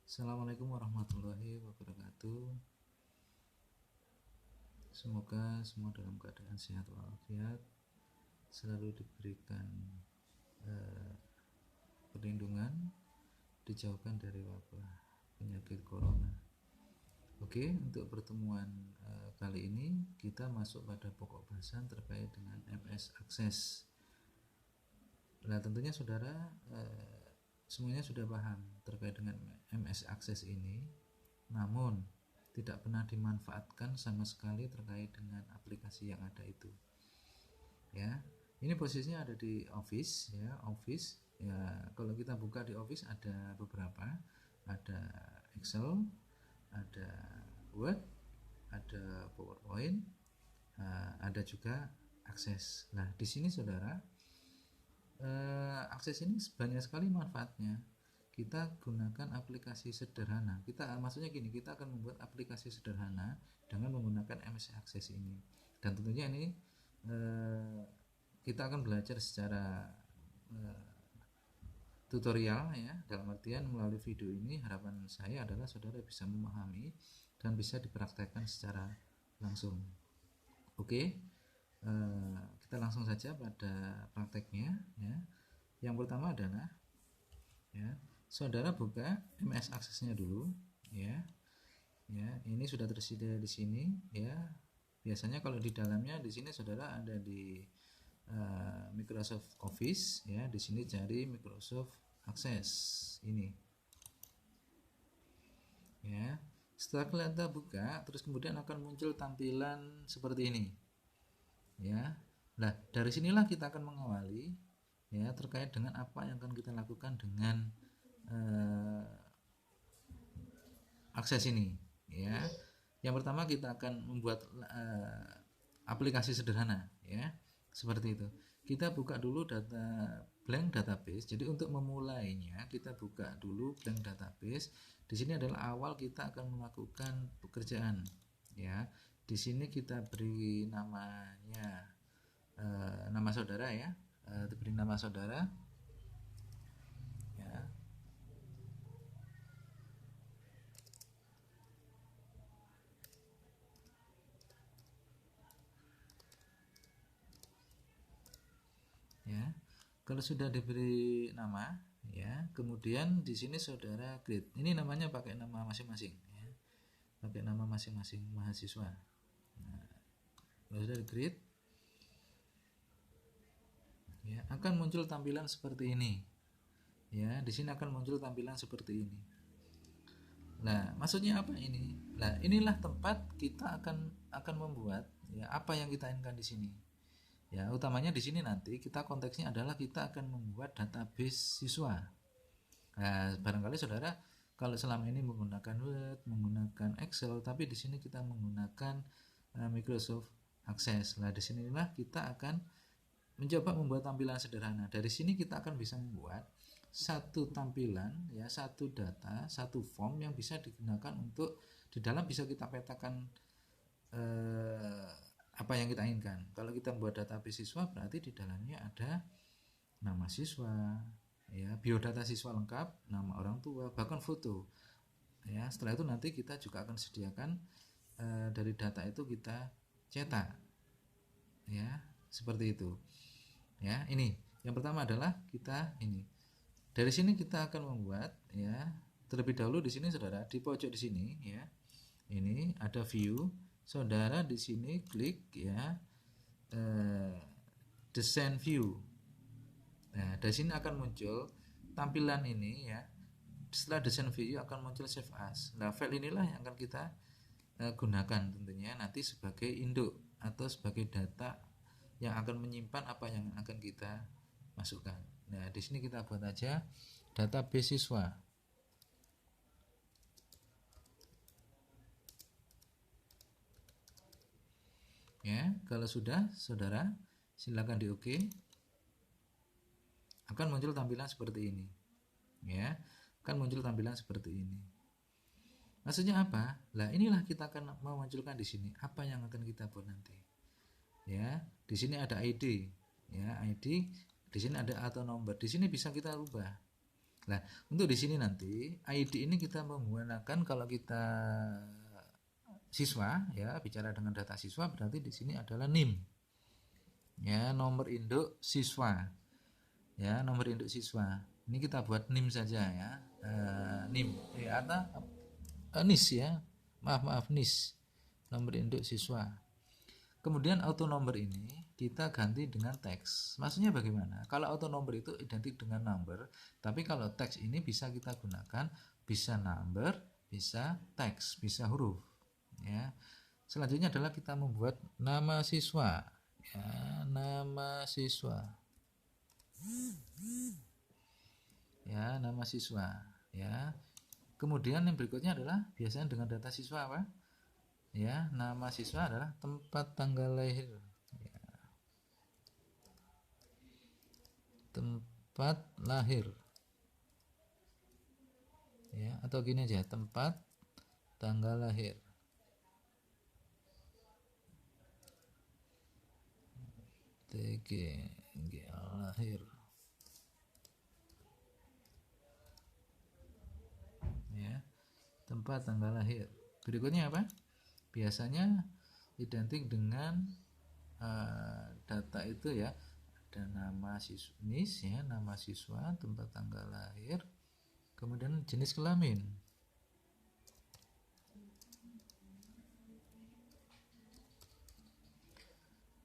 Assalamualaikum warahmatullahi wabarakatuh. Semoga semua dalam keadaan sehat walafiat, selalu diberikan perlindungan, dijauhkan dari wabah penyakit corona. Oke, untuk pertemuan kali ini kita masuk pada pokok bahasan terkait dengan MS Access. Nah, tentunya saudara semuanya sudah paham terkait dengan MS Access ini, namun tidak pernah dimanfaatkan sama sekali terkait dengan aplikasi yang ada itu. Ya, ini posisinya ada di Office, ya, Office. Ya, kalau kita buka di Office ada beberapa, ada Excel, ada Word, ada PowerPoint, ada juga Access. Nah, di sini saudara, Access ini banyak sekali manfaatnya. Kita gunakan aplikasi sederhana. Maksudnya gini, kita akan membuat aplikasi sederhana dengan menggunakan MS Access ini. Dan tentunya ini kita akan belajar secara tutorial, ya, dalam artian melalui video ini harapan saya adalah saudara bisa memahami dan bisa dipraktekkan secara langsung. Oke, kita langsung saja pada prakteknya, ya. Yang pertama adalah, ya, saudara buka MS Access-nya dulu, ya. Ya, ini sudah tersedia di sini, ya. Biasanya kalau di dalamnya di sini saudara ada di Microsoft Office, ya. Di sini cari Microsoft Access ini. Ya. Setelah kita buka, terus kemudian akan muncul tampilan seperti ini. Ya. Nah, dari sinilah kita akan mengawali, ya, terkait dengan apa yang akan kita lakukan dengan akses ini, ya. Yang pertama kita akan membuat aplikasi sederhana, ya, seperti itu. Kita buka dulu blank database. Jadi untuk memulainya kita buka dulu blank database. Di sini adalah awal kita akan melakukan pekerjaan, ya. Di sini kita beri namanya nama saudara, ya. Diberi nama saudara, ya. Ya, kalau sudah diberi nama, ya, kemudian di sini saudara create. Ini namanya pakai nama masing-masing, ya, pakai nama masing-masing mahasiswa. Nah, kalau sudah create, ya, akan muncul tampilan seperti ini. Ya, di sini akan muncul tampilan seperti ini. Nah, maksudnya apa ini? Nah, inilah tempat kita akan membuat, ya, apa yang kita inginkan di sini. Ya, utamanya di sini nanti kita konteksnya adalah kita akan membuat database siswa. Nah, barangkali saudara kalau selama ini menggunakan Word, menggunakan Excel, tapi di sini kita menggunakan Microsoft Access. Nah, di sinilah kita akan mencoba membuat tampilan sederhana. Dari sini kita akan bisa membuat satu tampilan, ya, satu data, satu form yang bisa digunakan untuk di dalam bisa kita petakan apa yang kita inginkan. Kalau kita membuat database siswa berarti di dalamnya ada nama siswa, ya, biodata siswa lengkap, nama orang tua, bahkan foto. Ya, setelah itu nanti kita juga akan sediakan dari data itu kita cetak, ya, seperti itu. Ya, ini yang pertama adalah kita ini. Dari sini kita akan membuat, ya, terlebih dahulu di sini saudara di pojok di sini, ya. Ini ada view. Saudara di sini klik, ya, design view. Nah, dari sini akan muncul tampilan ini, ya. Setelah design view akan muncul save as. Nah, file inilah yang akan kita gunakan tentunya nanti sebagai induk atau sebagai data yang akan menyimpan apa yang akan kita masukkan. Nah, di sini kita buat aja database siswa. Ya, kalau sudah, saudara, silakan di OK. Akan muncul tampilan seperti ini. Ya, akan muncul tampilan seperti ini. Maksudnya apa? Lah, inilah kita akan memunculkan di sini apa yang akan kita buat nanti. Ya, di sini ada ID, ya, ID. Di sini ada auto number. Di sini bisa kita rubah. Nah, untuk di sini nanti ID ini kita menggunakan, kalau kita siswa ya, bicara dengan data siswa, berarti di sini adalah NIM. Ya, nomor induk siswa. Ya, nomor induk siswa. Ini kita buat NIM saja ya. NIM atau NIS ya. Maaf NIS. Nomor induk siswa. Kemudian auto number ini kita ganti dengan teks. Maksudnya bagaimana? Kalau auto number itu identik dengan number, tapi kalau teks ini bisa kita gunakan bisa number, bisa teks, bisa huruf. Ya. Selanjutnya adalah kita membuat nama siswa. Ya, nama siswa. Ya, nama siswa. Ya. Kemudian yang berikutnya adalah biasanya dengan data siswa apa? Ya, nama siswa adalah tempat tanggal lahir. Ya. Tempat lahir. Ya, atau gini aja, tempat tanggal lahir. TG lahir. Ya, tempat tanggal lahir. Berikutnya apa? Biasanya identik dengan data itu ya, ada nama sisnis ya, nama siswa, tempat tanggal lahir, kemudian jenis kelamin.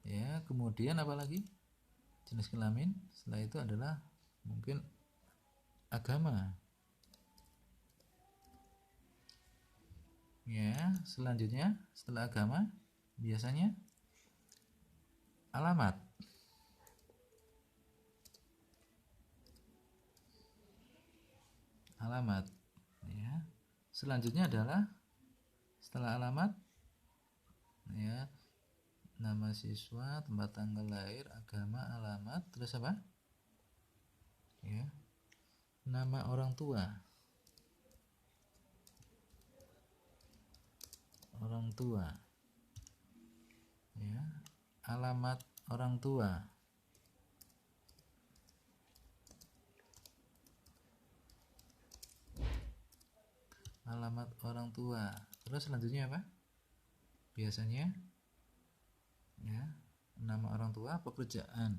Ya, kemudian apa lagi? Jenis kelamin. Setelah itu adalah mungkin agama. Ya, selanjutnya setelah agama biasanya alamat. Alamat. Ya. Selanjutnya adalah setelah alamat ya, nama siswa, tempat tanggal lahir, agama, alamat, terus apa? Ya. Nama orang tua. Orang tua. Ya. Alamat orang tua. Alamat orang tua. Terus selanjutnya apa? Biasanya ya, nama orang tua, pekerjaan.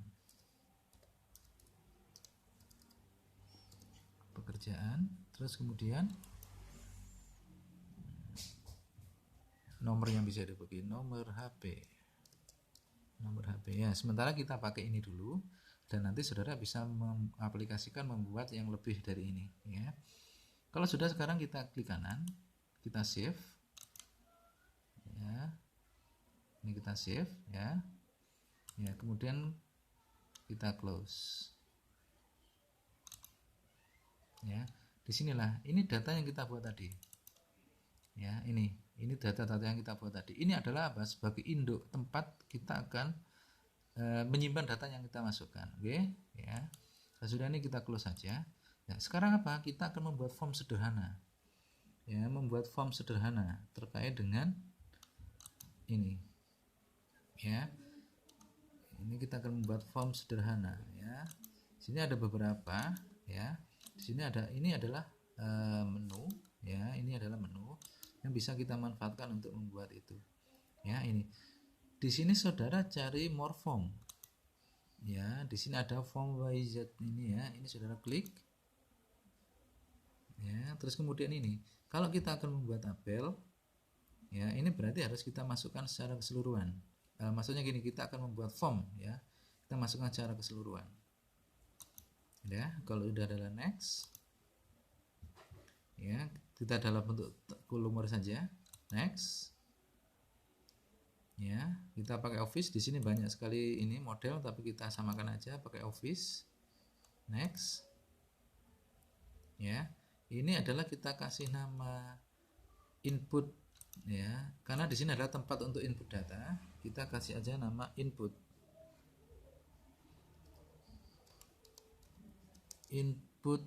Pekerjaan, terus kemudian nomor yang bisa dihubungi, nomor HP. Nomor HP ya. Sementara kita pakai ini dulu, dan nanti saudara bisa mengaplikasikan, membuat yang lebih dari ini ya. Kalau sudah, sekarang kita klik kanan, kita save ya. Ini kita save ya. Ya, kemudian kita close. Ya, disinilah ini data yang kita buat tadi. Ya, ini data-data yang kita buat tadi. Ini adalah apa? Sebagai induk tempat kita akan menyimpan data yang kita masukkan. Oke, ya. Sudah, ini kita close saja. Nah, sekarang apa? Kita akan membuat form sederhana. Ya, membuat form sederhana terkait dengan ini. Ya. Ini kita akan membuat form sederhana ya. Di sini ada beberapa ya. Di sini ada, ini adalah menu ya. Ini adalah menu yang bisa kita manfaatkan untuk membuat itu. Ya, ini. Di sini saudara cari more form. Ya, di sini ada form YZ ini ya. Ini saudara klik. Ya, terus kemudian ini, kalau kita akan membuat tabel ya, ini berarti harus kita masukkan secara keseluruhan. Maksudnya gini, kita akan membuat form ya, kita masukkan secara keseluruhan ya. Kalau udah adalah next ya, kita dalam bentuk kolom saja, next ya. Kita pakai Office, di sini banyak sekali ini model, tapi kita samakan aja pakai Office, next ya. Ini adalah kita kasih nama input ya, karena di sini adalah tempat untuk input data, kita kasih aja nama input. Input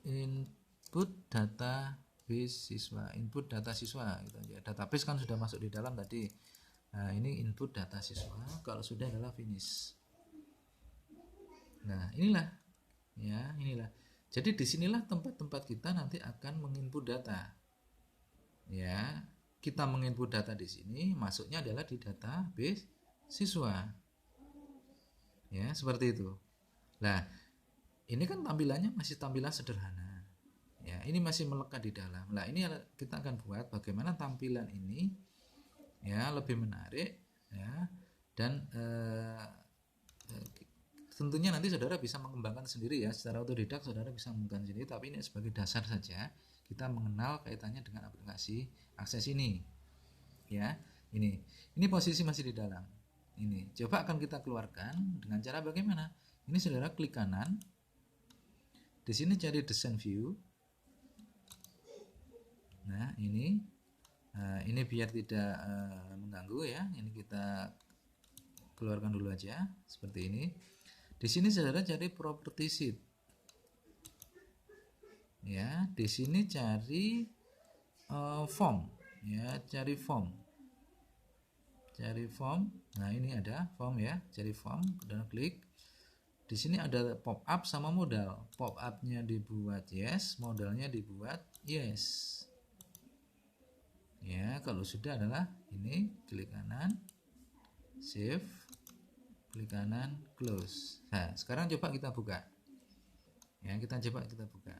input data base siswa, input data siswa gitu ya. Database kan sudah masuk di dalam tadi. Nah, ini input data siswa. Kalau sudah adalah finish Nah, inilah. Jadi disinilah tempat-tempat kita nanti akan menginput data. Ya, kita menginput data di sini, masuknya adalah di database siswa. Ya, seperti itu. Nah, ini kan tampilannya masih tampilan sederhana. Ya, ini masih melekat di dalam. Nah, ini kita akan buat bagaimana tampilan ini ya lebih menarik ya, dan tentunya nanti saudara bisa mengembangkan sendiri ya, secara otodidak saudara bisa mengembangkan sendiri, tapi ini sebagai dasar saja kita mengenal kaitannya dengan aplikasi akses ini ya. Ini posisi masih di dalam. Ini coba akan kita keluarkan dengan cara bagaimana. Ini saudara klik kanan, di sini cari design view. Nah, ini biar tidak mengganggu ya, ini kita keluarkan dulu aja seperti ini. Di sini saudara cari property sheet. Ya, di sini cari form. Ya, cari form. Cari form. Nah, ini ada form ya, cari form dan klik. Di sini ada pop up sama modal. Pop up-nya dibuat yes, modalnya dibuat yes. Ya, kalau sudah adalah ini klik kanan, save, klik kanan, close. Nah, sekarang coba kita buka. Ya, kita buka.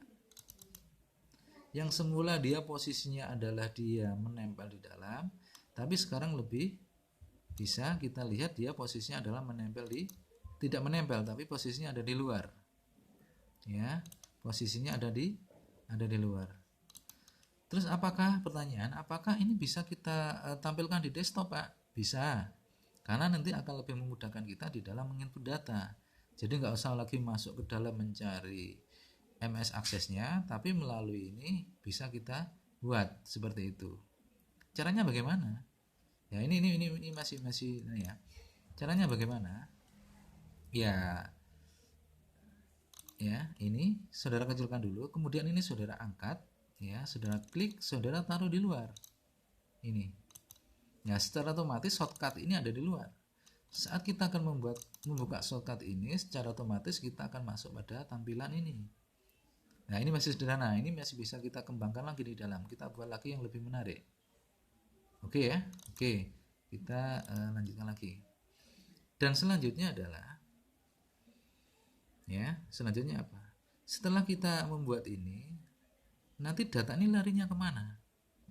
Yang semula dia posisinya adalah dia menempel di dalam, tapi sekarang lebih bisa kita lihat dia posisinya adalah tidak menempel, tapi posisinya ada di luar. Ya, posisinya ada di luar. Terus apakah ini bisa kita tampilkan di desktop, Pak? Bisa. Karena nanti akan lebih memudahkan kita di dalam menginput data. Jadi nggak usah lagi masuk ke dalam mencari MS aksesnya, tapi melalui ini bisa kita buat seperti itu. Caranya bagaimana? Ya, ini masih ya. Caranya bagaimana? Ya, ini saudara kecilkan dulu, kemudian ini saudara angkat, ya, saudara klik, saudara taruh di luar. Ini. Ya, secara otomatis shortcut ini ada di luar. Saat kita akan membuka shortcut ini, secara otomatis kita akan masuk pada tampilan ini. Nah, ini masih sederhana, ini masih bisa kita kembangkan lagi di dalam. Kita buat lagi yang lebih menarik. Oke ya, oke. Kita lanjutkan lagi. Dan selanjutnya adalah, ya, selanjutnya apa? Setelah kita membuat ini, nanti data ini larinya kemana?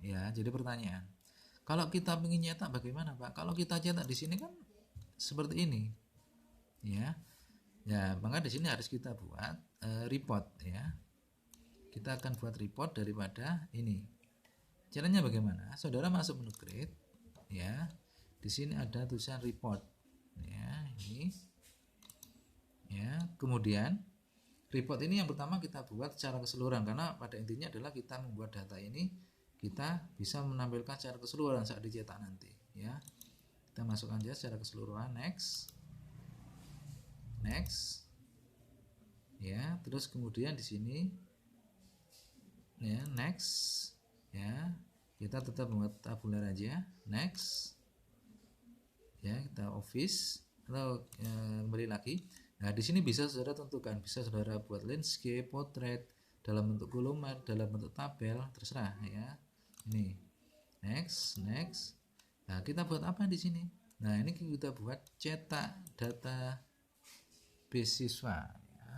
Ya, jadi pertanyaan. Kalau kita ingin nyetak bagaimana, Pak? Kalau kita cetak di sini kan seperti ini, ya. Ya, maka di sini harus kita buat report, ya. Kita akan buat report daripada ini. Caranya bagaimana? Saudara masuk menu create, ya. Di sini ada tulisan report, ya. Ini, ya. Kemudian report ini yang pertama kita buat secara keseluruhan, karena pada intinya adalah kita membuat data ini kita bisa menampilkan secara keseluruhan saat dicetak nanti, ya. Kita masukkan aja secara keseluruhan, next, ya. Terus kemudian di sini, ya, next, ya. Kita tetap buat tabular aja, next, ya. Kita office atau kembali lagi. Nah, di sini bisa saudara tentukan, bisa saudara buat landscape, portrait, dalam bentuk kolom, dalam bentuk tabel, terserah ya. Ini next. Nah, kita buat apa di sini? Nah, ini kita buat cetak data beasiswa, ya.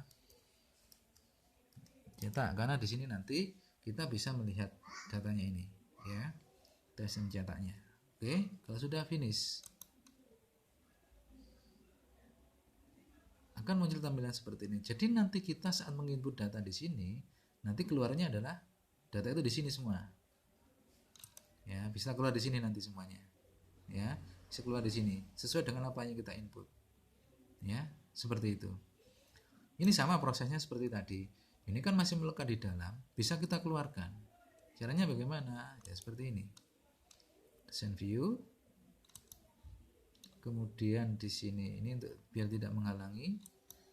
Cetak, karena di sini nanti kita bisa melihat datanya ini, ya. Tes mencetaknya. Oke, kalau sudah finish, akan muncul tampilan seperti ini. Jadi nanti kita saat menginput data di sini, nanti keluarnya adalah data itu di sini semua. Ya, bisa keluar di sini nanti semuanya. Ya, bisa keluar di sini sesuai dengan apa yang kita input. Ya, seperti itu. Ini sama prosesnya seperti tadi. Ini kan masih melekat di dalam, bisa kita keluarkan. Caranya bagaimana? Ya seperti ini. Design view. Kemudian di sini ini untuk biar tidak menghalangi,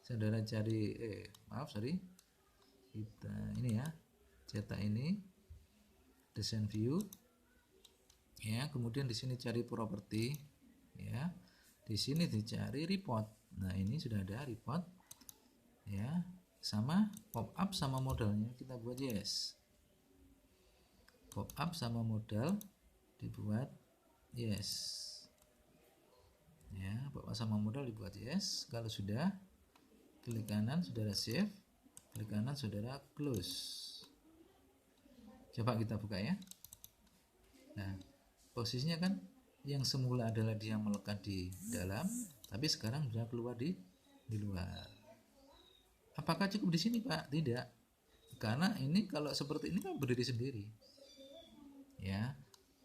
saudara cari kita ini ya, cetak ini, design view, ya. Kemudian di sini cari property, ya. Di sini dicari report. Nah, ini sudah ada report. ya, sama pop up sama modalnya kita buat yes. Pop up sama modal dibuat yes, ya, pop up sama modal dibuat yes. Kalau sudah, klik kanan saudara save, klik kanan saudara close. Coba kita buka ya. Nah, posisinya kan yang semula adalah dia melekat di dalam, tapi sekarang sudah keluar di luar. Apakah cukup di sini, Pak? Tidak. Karena ini kalau seperti ini kan berdiri sendiri. Ya.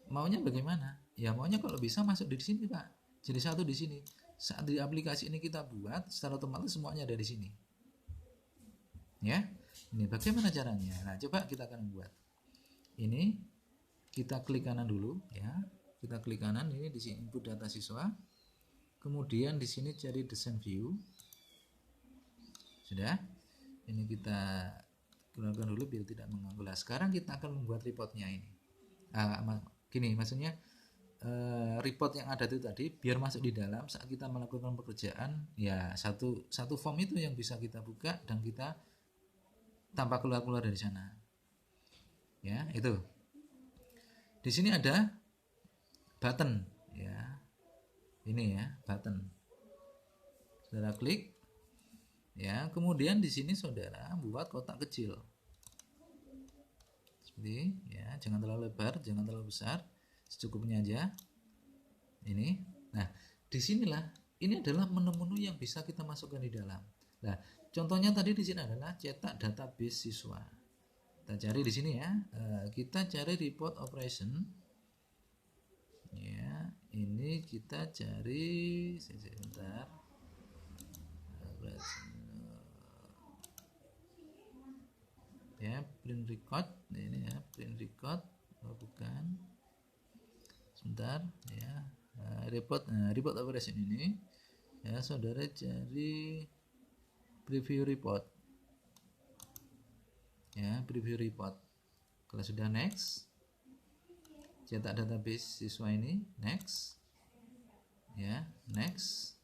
Maunya bagaimana? Ya maunya kalau bisa masuk di sini, Pak. Jadi satu di sini. Saat di aplikasi ini kita buat, secara otomatis semuanya ada di sini. Ya. Ini bagaimana caranya? Nah, coba kita akan buat. Ini kita klik kanan dulu ya. Kita klik kanan, ini di sini input data siswa. Kemudian di sini cari desain view. Sudah. Ini kita keluarkan dulu biar tidak mengganggu. Nah, sekarang kita akan membuat reportnya ini. Gini maksudnya report yang ada itu tadi biar masuk di dalam saat kita melakukan pekerjaan ya, satu form itu yang bisa kita buka dan kita tanpa keluar dari sana. Ya, itu. Di sini ada button ya. Ini ya, button. Saudara klik. Ya, kemudian di sini saudara buat kotak kecil. Seperti ya, jangan terlalu lebar, jangan terlalu besar, secukupnya aja. Ini. Nah, disinilah ini adalah menu-menu yang bisa kita masukkan di dalam. Nah, contohnya tadi di sini adalah cetak database siswa. Kita cari di sini ya. Kita cari report operation. Ya, ini kita cari sebentar. Ya, print record. Ini ya, print record. Oh, bukan. Sebentar ya. Report operation ini ya, saudara cari preview report. Ya, preview report. Kalau sudah next, cetak database siswa ini next, ya next,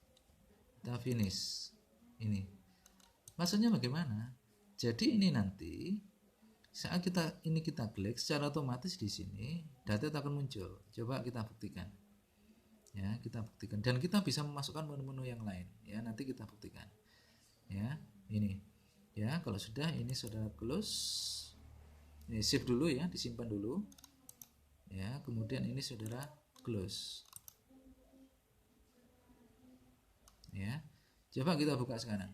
kita finish. Ini maksudnya bagaimana? Jadi ini nanti saat kita klik secara otomatis di sini data akan muncul. Coba kita buktikan. Ya, kita buktikan dan kita bisa memasukkan menu-menu yang lain. Ya, nanti kita buktikan. Ya, ini. Ya, kalau sudah ini saudara close. Ini save dulu ya, disimpan dulu. Ya, kemudian ini saudara close. Ya. Coba kita buka sekarang.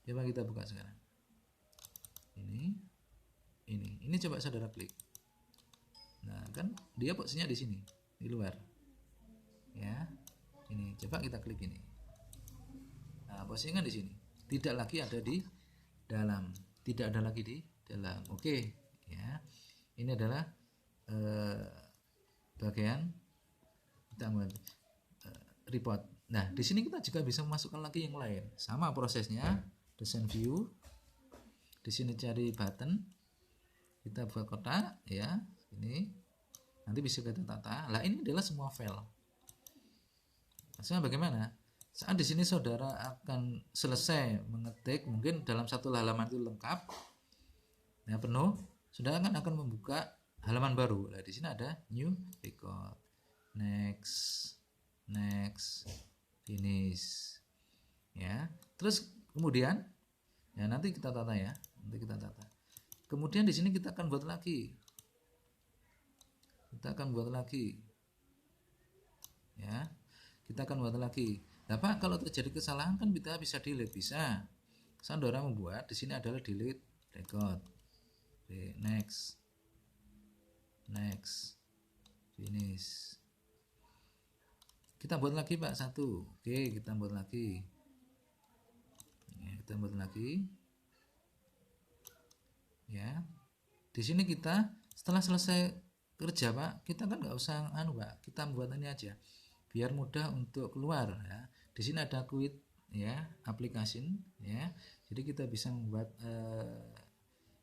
Coba kita buka sekarang. Ini coba saudara klik. Nah, kan dia posisinya di sini, di luar. Ya. Ini coba kita klik ini. Nah, posisinya di sini. Tidak lagi ada di dalam. Tidak ada lagi di dalam. Oke, ya. Ini adalah bagian kita report. Nah, di sini kita juga bisa memasukkan lagi yang lain. Sama prosesnya, desain view. Di sini cari button. Kita buat kotak ya. Ini nanti bisa kita tata. Lah, ini adalah semua file. Maksudnya bagaimana? Saat di sini saudara akan selesai mengetik, mungkin dalam satu halaman itu lengkap, ya penuh, saudara akan membuka halaman baru. Nah, di sini ada new record, next, finish, ya. Terus kemudian, ya nanti kita tata ya, Kemudian di sini kita akan buat lagi, ya. Kita akan buat lagi. Nah, Pak, kalau terjadi kesalahan kan kita bisa delete, bisa. Saudara membuat di sini adalah delete record. Oke, next, finish. Kita buat lagi, Pak, satu. Oke, kita buat lagi. Ya, kita buat lagi. Ya, di sini kita setelah selesai kerja, Pak, kita kan nggak usah Pak, kita buat ini aja, biar mudah untuk keluar ya. Di sini ada quit ya, application ya. Jadi kita bisa membuat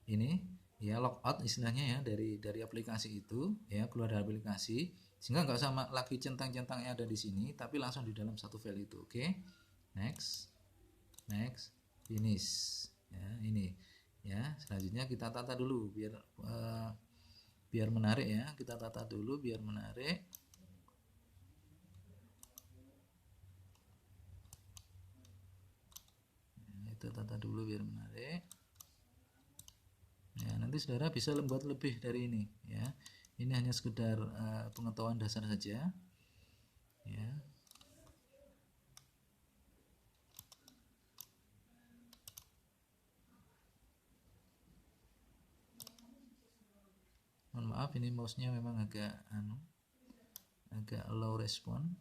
ini ya, logout istilahnya ya, dari aplikasi itu ya, keluar dari aplikasi, sehingga nggak usah lagi centang-centang yang ada di sini, tapi langsung di dalam satu file itu. Oke, next. next, finish. Ya, ini. Ya, selanjutnya kita tata dulu biar menarik ya. Kita tata dulu biar menarik. Ya, kita tata dulu biar menarik. Ya, nanti saudara bisa membuat lebih dari ini ya. Ini hanya sekedar pengetahuan dasar saja. Ya. Mohon maaf ini mouse-nya memang agak low respon.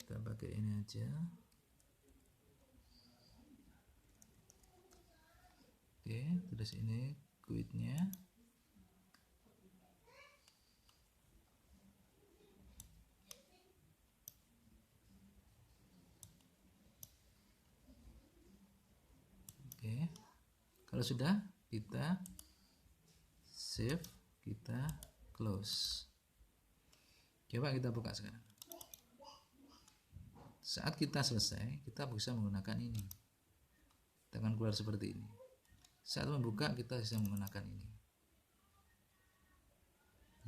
Kita pakai ini aja. Oke, terus ini quit-nya. Oke. Kalau sudah, kita save, kita close. Coba kita buka sekarang. Saat kita selesai, kita bisa menggunakan ini. Kita akan keluar seperti ini. Saat membuka, kita bisa menggunakan ini.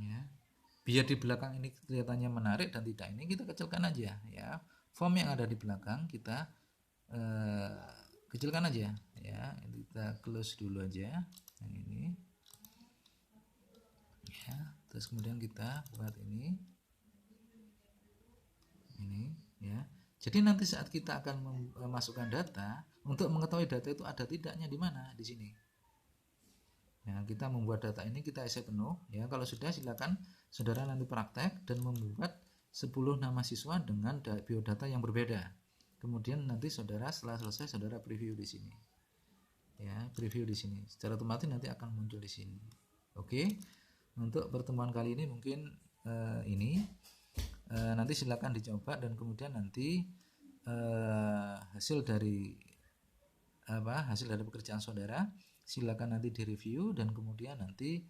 Ya. Biar di belakang ini kelihatannya menarik dan tidak ini, kita kecilkan aja ya. Form yang ada di belakang kita kecilkan aja ya. Kita close dulu aja yang ini. Ya, terus kemudian kita buat ini ya. Jadi nanti saat kita akan memasukkan data, untuk mengetahui data itu ada tidaknya di mana, di sini. Ya, kita membuat data ini kita isi penuh ya. Kalau sudah silakan saudara nanti praktek dan membuat 10 nama siswa dengan biodata yang berbeda. Kemudian nanti saudara setelah selesai saudara preview di sini. Ya, preview di sini. Secara otomatis nanti akan muncul di sini. Oke. Untuk pertemuan kali ini mungkin ini nanti silakan dicoba dan kemudian nanti hasil dari pekerjaan saudara silakan nanti direview dan kemudian nanti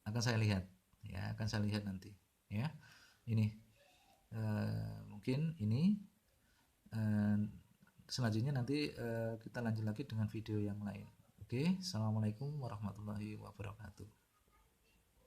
akan saya lihat ya, nanti ya. Ini mungkin ini selanjutnya nanti kita lanjut lagi dengan video yang lain. Oke, assalamualaikum warahmatullahi wabarakatuh.